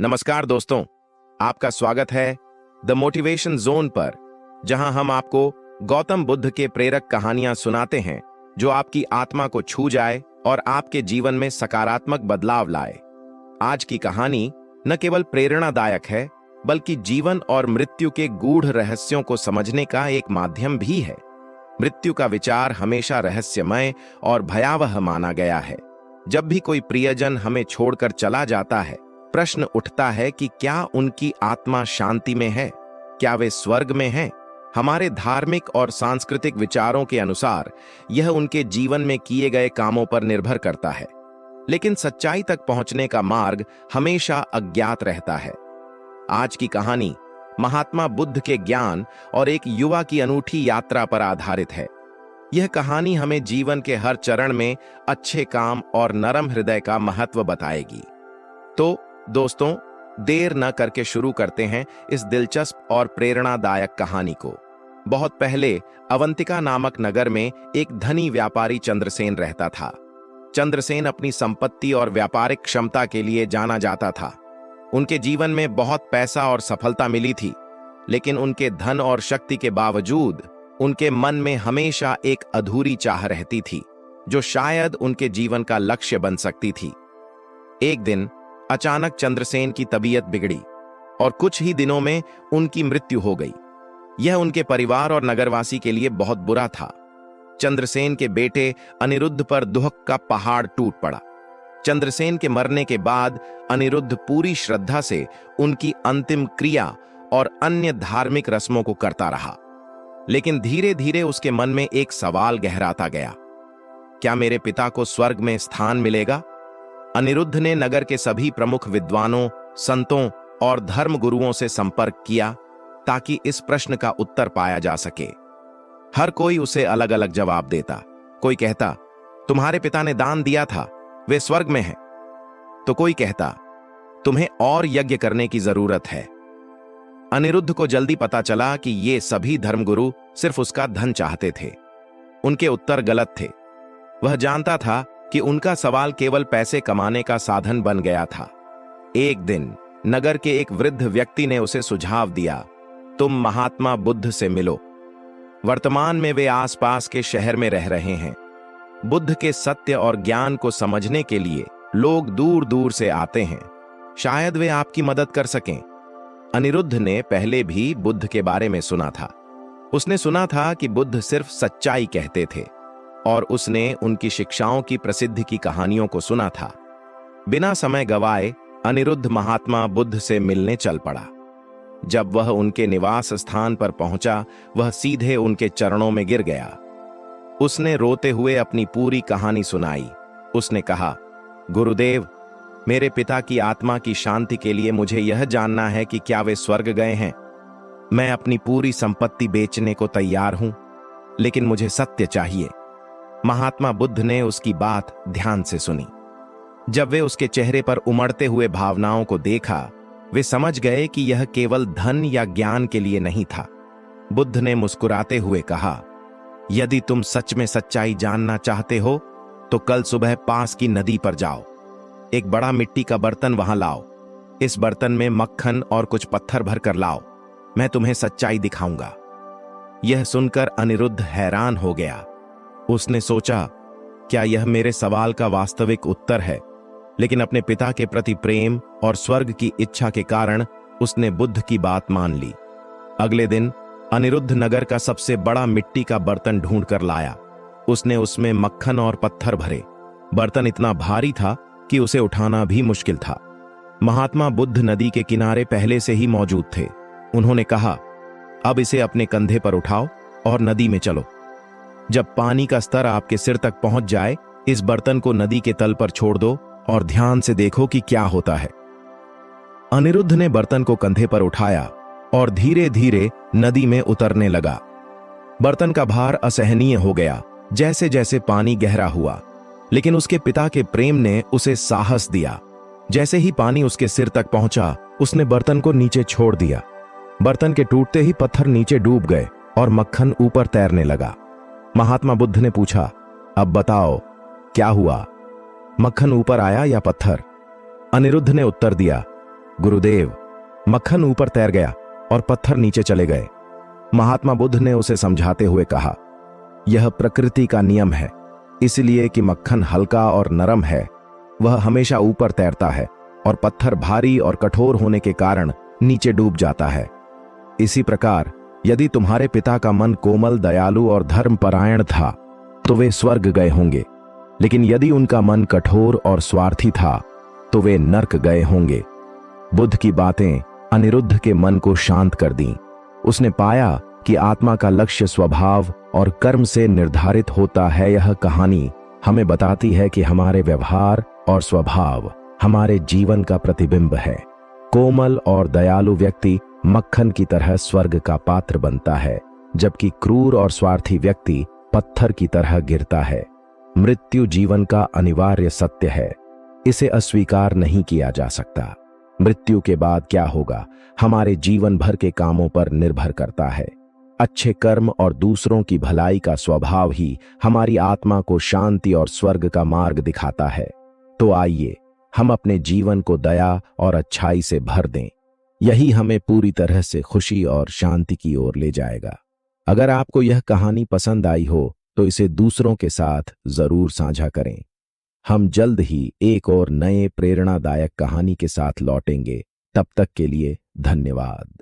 नमस्कार दोस्तों, आपका स्वागत है द मोटिवेशन जोन पर, जहां हम आपको गौतम बुद्ध के प्रेरक कहानियां सुनाते हैं जो आपकी आत्मा को छू जाए और आपके जीवन में सकारात्मक बदलाव लाए। आज की कहानी न केवल प्रेरणादायक है, बल्कि जीवन और मृत्यु के गूढ़ रहस्यों को समझने का एक माध्यम भी है। मृत्यु का विचार हमेशा रहस्यमय और भयावह माना गया है। जब भी कोई प्रियजन हमें छोड़कर चला जाता है, प्रश्न उठता है कि क्या उनकी आत्मा शांति में है, क्या वे स्वर्ग में हैं? हमारे धार्मिक और सांस्कृतिक विचारों के अनुसार यह उनके जीवन में किए गए कामों पर निर्भर करता है, लेकिन सच्चाई तक पहुंचने का मार्ग हमेशा अज्ञात रहता है। आज की कहानी महात्मा बुद्ध के ज्ञान और एक युवा की अनूठी यात्रा पर आधारित है। यह कहानी हमें जीवन के हर चरण में अच्छे काम और नरम हृदय का महत्व बताएगी। तो दोस्तों, देर न करके शुरू करते हैं इस दिलचस्प और प्रेरणादायक कहानी को। बहुत पहले अवंतिका नामक नगर में एक धनी व्यापारी चंद्रसेन रहता था। चंद्रसेन अपनी संपत्ति और व्यापारिक क्षमता के लिए जाना जाता था। उनके जीवन में बहुत पैसा और सफलता मिली थी, लेकिन उनके धन और शक्ति के बावजूद उनके मन में हमेशा एक अधूरी चाह रहती थी, जो शायद उनके जीवन का लक्ष्य बन सकती थी। एक दिन अचानक चंद्रसेन की तबीयत बिगड़ी और कुछ ही दिनों में उनकी मृत्यु हो गई। यह उनके परिवार और नगरवासी के लिए बहुत बुरा था। चंद्रसेन के बेटे अनिरुद्ध पर दुख का पहाड़ टूट पड़ा। चंद्रसेन के मरने के बाद अनिरुद्ध पूरी श्रद्धा से उनकी अंतिम क्रिया और अन्य धार्मिक रस्मों को करता रहा, लेकिन धीरे धीरे उसके मन में एक सवाल गहराता गया, क्या मेरे पिता को स्वर्ग में स्थान मिलेगा? अनिरुद्ध ने नगर के सभी प्रमुख विद्वानों, संतों और धर्म गुरुओं से संपर्क किया ताकि इस प्रश्न का उत्तर पाया जा सके। हर कोई उसे अलग अलग जवाब देता। कोई कहता, तुम्हारे पिता ने दान दिया था, वे स्वर्ग में हैं। तो कोई कहता, तुम्हें और यज्ञ करने की जरूरत है। अनिरुद्ध को जल्दी पता चला कि ये सभी धर्मगुरु सिर्फ उसका धन चाहते थे। उनके उत्तर गलत थे। वह जानता था कि उनका सवाल केवल पैसे कमाने का साधन बन गया था। एक दिन नगर के एक वृद्ध व्यक्ति ने उसे सुझाव दिया, तुम महात्मा बुद्ध से मिलो। वर्तमान में वे आसपास के शहर में रह रहे हैं। बुद्ध के सत्य और ज्ञान को समझने के लिए लोग दूर दूर से आते हैं। शायद वे आपकी मदद कर सकें। अनिरुद्ध ने पहले भी बुद्ध के बारे में सुना था। उसने सुना था कि बुद्ध सिर्फ सच्चाई कहते थे और उसने उनकी शिक्षाओं की प्रसिद्धि की कहानियों को सुना था। बिना समय गवाए अनिरुद्ध महात्मा बुद्ध से मिलने चल पड़ा। जब वह उनके निवास स्थान पर पहुंचा, वह सीधे उनके चरणों में गिर गया। उसने रोते हुए अपनी पूरी कहानी सुनाई। उसने कहा, गुरुदेव, मेरे पिता की आत्मा की शांति के लिए मुझे यह जानना है कि क्या वे स्वर्ग गए हैं। मैं अपनी पूरी संपत्ति बेचने को तैयार हूं, लेकिन मुझे सत्य चाहिए। महात्मा बुद्ध ने उसकी बात ध्यान से सुनी। जब वे उसके चेहरे पर उमड़ते हुए भावनाओं को देखा, वे समझ गए कि यह केवल धन या ज्ञान के लिए नहीं था। बुद्ध ने मुस्कुराते हुए कहा, यदि तुम सच में सच्चाई जानना चाहते हो तो कल सुबह पास की नदी पर जाओ। एक बड़ा मिट्टी का बर्तन वहां लाओ। इस बर्तन में मक्खन और कुछ पत्थर भरकर लाओ। मैं तुम्हें सच्चाई दिखाऊंगा। यह सुनकर अनिरुद्ध हैरान हो गया। उसने सोचा, क्या यह मेरे सवाल का वास्तविक उत्तर है? लेकिन अपने पिता के प्रति प्रेम और स्वर्ग की इच्छा के कारण उसने बुद्ध की बात मान ली। अगले दिन अनिरुद्ध नगर का सबसे बड़ा मिट्टी का बर्तन ढूंढ कर लाया। उसने उसमें मक्खन और पत्थर भरे। बर्तन इतना भारी था कि उसे उठाना भी मुश्किल था। महात्मा बुद्ध नदी के किनारे पहले से ही मौजूद थे। उन्होंने कहा, अब इसे अपने कंधे पर उठाओ और नदी में चलो। जब पानी का स्तर आपके सिर तक पहुंच जाए, इस बर्तन को नदी के तल पर छोड़ दो और ध्यान से देखो कि क्या होता है। अनिरुद्ध ने बर्तन को कंधे पर उठाया और धीरे धीरे नदी में उतरने लगा। बर्तन का भार असहनीय हो गया जैसे जैसे पानी गहरा हुआ, लेकिन उसके पिता के प्रेम ने उसे साहस दिया। जैसे ही पानी उसके सिर तक पहुंचा, उसने बर्तन को नीचे छोड़ दिया। बर्तन के टूटते ही पत्थर नीचे डूब गए और मक्खन ऊपर तैरने लगा। महात्मा बुद्ध ने पूछा, अब बताओ क्या हुआ? मक्खन ऊपर आया या पत्थर? अनिरुद्ध ने उत्तर दिया, गुरुदेव, मक्खन ऊपर तैर गया और पत्थर नीचे चले गए। महात्मा बुद्ध ने उसे समझाते हुए कहा, यह प्रकृति का नियम है। इसलिए कि मक्खन हल्का और नरम है, वह हमेशा ऊपर तैरता है और पत्थर भारी और कठोर होने के कारण नीचे डूब जाता है। इसी प्रकार यदि तुम्हारे पिता का मन कोमल, दयालु और धर्मपरायण था तो वे स्वर्ग गए होंगे, लेकिन यदि उनका मन कठोर और स्वार्थी था तो वे नर्क गए होंगे। बुद्ध की बातें अनिरुद्ध के मन को शांत कर दीं। उसने पाया कि आत्मा का लक्ष्य स्वभाव और कर्म से निर्धारित होता है। यह कहानी हमें बताती है कि हमारे व्यवहार और स्वभाव हमारे जीवन का प्रतिबिंब है। कोमल और दयालु व्यक्ति मक्खन की तरह स्वर्ग का पात्र बनता है, जबकि क्रूर और स्वार्थी व्यक्ति पत्थर की तरह गिरता है। मृत्यु जीवन का अनिवार्य सत्य है, इसे अस्वीकार नहीं किया जा सकता। मृत्यु के बाद क्या होगा हमारे जीवन भर के कामों पर निर्भर करता है। अच्छे कर्म और दूसरों की भलाई का स्वभाव ही हमारी आत्मा को शांति और स्वर्ग का मार्ग दिखाता है। तो आइए हम अपने जीवन को दया और अच्छाई से भर दें। यही हमें पूरी तरह से खुशी और शांति की ओर ले जाएगा। अगर आपको यह कहानी पसंद आई हो तो इसे दूसरों के साथ जरूर साझा करें। हम जल्द ही एक और नए प्रेरणादायक कहानी के साथ लौटेंगे। तब तक के लिए धन्यवाद।